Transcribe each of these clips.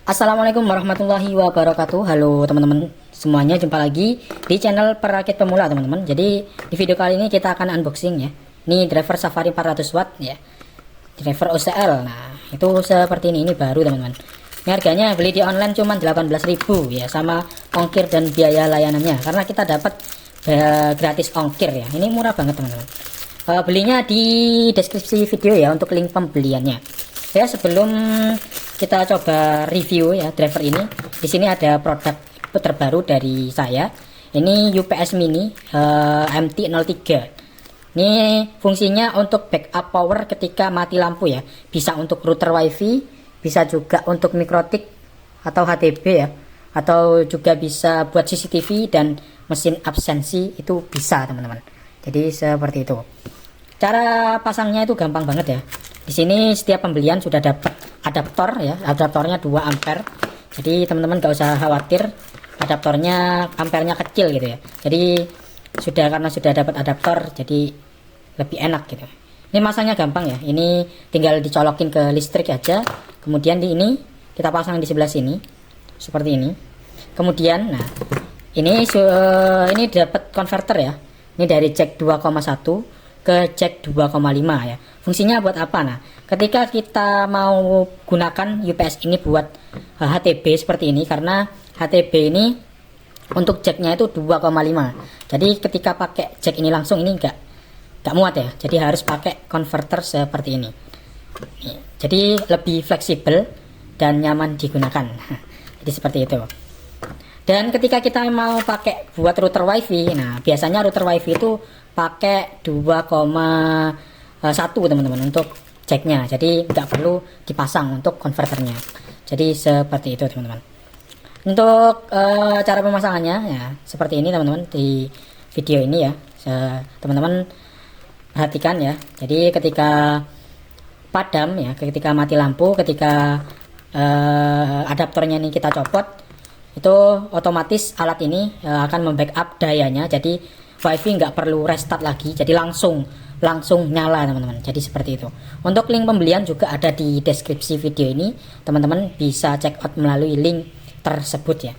Assalamualaikum warahmatullahi wabarakatuh. Halo teman-teman semuanya, jumpa lagi di channel Perakit Pemula teman-teman. Jadi di video kali ini kita akan unboxing ya. Ini driver Safari 400 watt ya, driver OCL. Nah itu seperti ini baru teman-teman. Ini harganya beli di online cuma 18.000 ya, sama ongkir dan biaya layanannya, karena kita dapat gratis ongkir ya. Ini murah banget teman-teman. Belinya di deskripsi video ya untuk link pembeliannya. Ya, sebelum kita coba review ya driver ini, di sini ada produk terbaru dari saya. Ini UPS Mini MT03. Ini fungsinya untuk backup power ketika mati lampu ya. Bisa untuk router WiFi, bisa juga untuk mikrotik atau HTB ya, atau juga bisa buat CCTV dan mesin absensi, itu bisa teman-teman. Jadi seperti itu. Cara pasangnya itu gampang banget ya. Di sini setiap pembelian sudah dapat adaptor ya, adaptornya 2 ampere. Jadi teman-teman gak usah khawatir adaptornya ampernya kecil gitu ya. Jadi karena sudah dapat adaptor, jadi lebih enak gitu. Ini masangnya gampang ya. Ini tinggal dicolokin ke listrik aja. Kemudian di ini kita pasang di sebelah sini seperti ini. Kemudian nah ini dapat konverter ya. Ini dari jack 2,1 ke jack 2,5 ya. Fungsinya buat apa? Nah, ketika kita mau gunakan UPS ini buat HTB seperti ini, karena HTB ini untuk jacknya itu 2,5. Jadi ketika pakai jack ini langsung, ini enggak muat ya. Jadi harus pakai konverter seperti ini. Jadi lebih fleksibel dan nyaman digunakan. Jadi seperti itu. Dan ketika kita mau pakai buat router WiFi, nah biasanya router WiFi itu pakai 2,1 teman-teman untuk jacknya. Jadi nggak perlu dipasang untuk konverternya. Jadi seperti itu teman-teman. Untuk cara pemasangannya ya seperti ini teman-teman, di video ini ya. Teman-teman perhatikan ya. Jadi ketika padam ya, ketika mati lampu, ketika adaptornya ini kita copot, itu otomatis alat ini akan membackup dayanya. Jadi WiFi nggak perlu restart lagi, jadi langsung nyala teman-teman. Jadi seperti itu. Untuk link pembelian juga ada di deskripsi video ini, teman-teman bisa check out melalui link tersebut ya.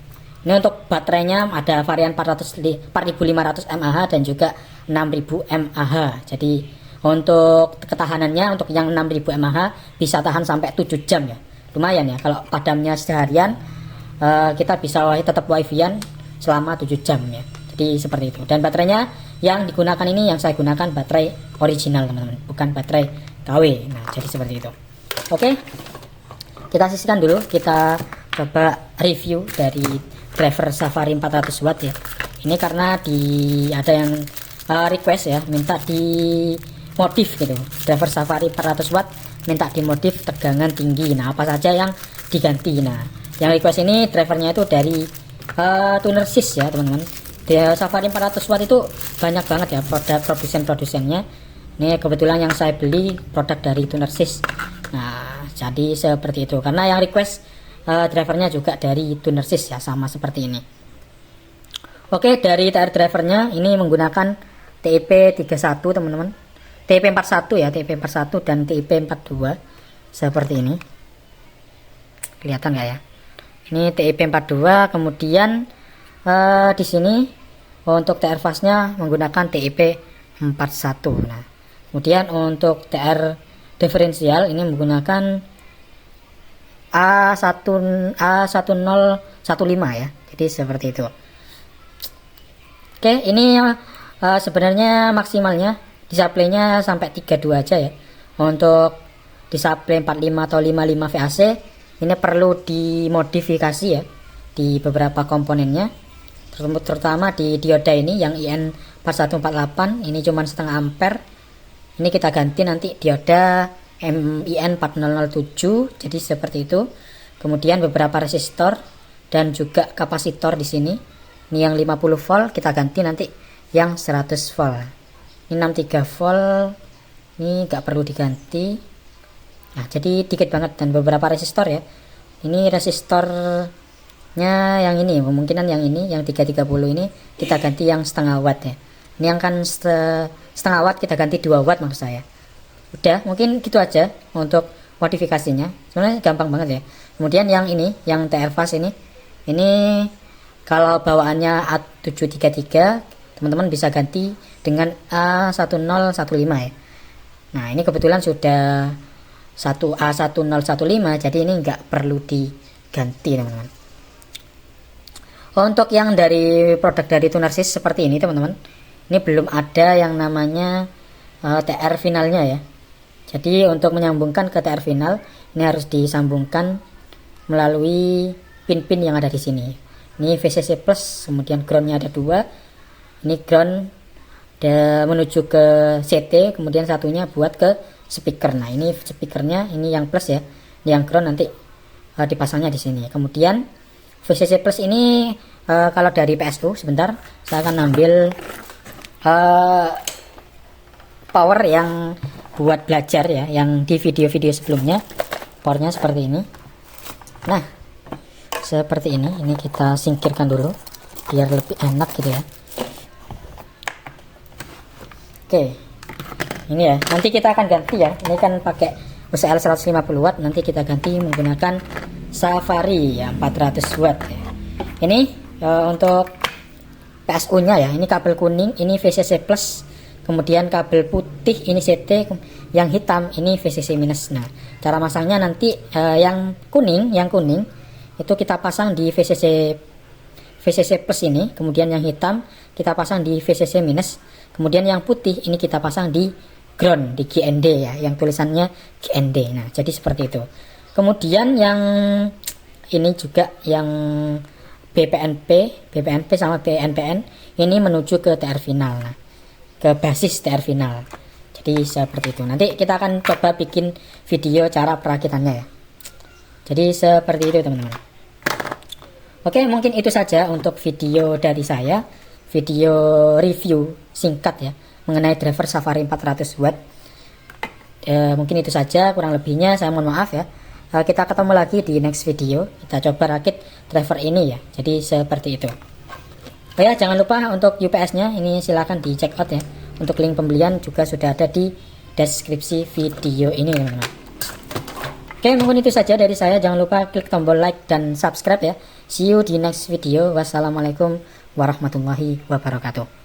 Ini untuk baterainya ada varian 4500 mAh dan juga 6000 mAh. Jadi untuk ketahanannya, untuk yang 6000 mAh bisa tahan sampai 7 jam ya. Lumayan ya, kalau padamnya seharian kita bisa tetap wifi-an selama 7 jam ya. Jadi seperti itu. Dan baterainya yang digunakan ini, yang saya gunakan baterai original teman-teman, bukan baterai KW. Nah jadi seperti itu. Oke, kita sisihkan dulu. Kita coba review dari driver Safari 400 watt ya. Ini karena ada yang request ya, minta di modif gitu. Driver Safari 400 watt minta dimodif tegangan tinggi. Nah apa saja yang diganti? Nah yang request ini drivernya itu dari Tunersys ya teman-teman. Di Safari 400 watt itu banyak banget ya produk produsennya. Ini kebetulan yang saya beli produk dari Tunersys. Nah jadi seperti itu, karena yang request drivernya juga dari Tunersys ya, sama seperti ini. Oke, dari TR drivernya ini menggunakan TIP 31 teman-teman, TIP 41 ya, TIP 41 dan TIP 42 seperti ini. Kelihatan nggak ya? Ini TIP 42. Kemudian di sini untuk TR fastnya menggunakan TIP 41. Nah kemudian untuk TR diferensial ini menggunakan A1015 ya. Jadi seperti itu. Oke, ini sebenarnya maksimalnya displaynya sampai 32 aja ya. Untuk display 45 atau 55 VAC ini perlu dimodifikasi ya di beberapa komponennya, terutama di dioda ini yang IN4148 ini cuma setengah ampere. Ini kita ganti nanti dioda IN4007. Jadi seperti itu. Kemudian beberapa resistor dan juga kapasitor di sini. Ini yang 50 volt kita ganti nanti yang 100 volt. Ini 63 volt. Ini nggak perlu diganti. Nah jadi dikit banget. Dan beberapa resistor ya. Ini resistornya yang ini, kemungkinan yang ini, yang 330 ini kita ganti yang setengah watt ya. Ini yang kan setengah watt kita ganti 2 watt maksud saya. Udah, mungkin gitu aja untuk modifikasinya. Sebenarnya gampang banget ya. Kemudian yang ini, yang TR Fast ini kalau bawaannya A733, teman-teman bisa ganti dengan A1015 ya. Nah, ini kebetulan sudah 1A1015, jadi ini nggak perlu diganti teman-teman. Untuk yang dari produk dari Tunersys seperti ini teman-teman, ini belum ada yang namanya TR finalnya ya. Jadi untuk menyambungkan ke TR final, ini harus disambungkan melalui pin-pin yang ada di sini. Ini VCC plus, kemudian groundnya ada 2. Ini ground menuju ke CT, kemudian satunya buat ke speaker. Nah, ini speakernya, ini yang plus ya. Ini yang ground nanti dipasangnya di sini. Kemudian VCC plus ini kalau dari PSU, sebentar saya akan ambil power yang buat belajar ya, yang di video-video sebelumnya. Powernya seperti ini. Nah, seperti ini kita singkirkan dulu biar lebih enak gitu ya. Oke, ini ya, nanti kita akan ganti ya. Ini kan pakai UCL 150 watt, nanti kita ganti menggunakan Safari ya 400 watt ya. Ini untuk PSU nya ya, ini kabel kuning, ini VCC plus, kemudian kabel putih ini CT, yang hitam ini VCC minus. Nah, cara masangnya nanti yang kuning itu kita pasang di VCC plus ini, kemudian yang hitam kita pasang di VCC minus, kemudian yang putih ini kita pasang di ground, di GND ya, yang tulisannya GND. Nah, jadi seperti itu. Kemudian yang ini juga yang BPNP sama BNPN ini menuju ke TR final. Nah, ke basis TR final. Jadi seperti itu. Nanti kita akan coba bikin video cara perakitannya ya. Jadi seperti itu teman-teman. Oke, mungkin itu saja untuk video dari saya. Video review singkat ya mengenai driver Safari 400 watt. Mungkin itu saja, kurang lebihnya saya mohon maaf ya. Kita ketemu lagi di next video. Kita coba rakit driver ini ya. Jadi seperti itu. Oh ya, jangan lupa untuk UPS-nya ini silahkan di check out ya. Untuk link pembelian juga sudah ada di deskripsi video ini teman-teman. Oke, mungkin itu saja dari saya. Jangan lupa klik tombol like dan subscribe ya. See you di next video. Wassalamualaikum warahmatullahi wabarakatuh.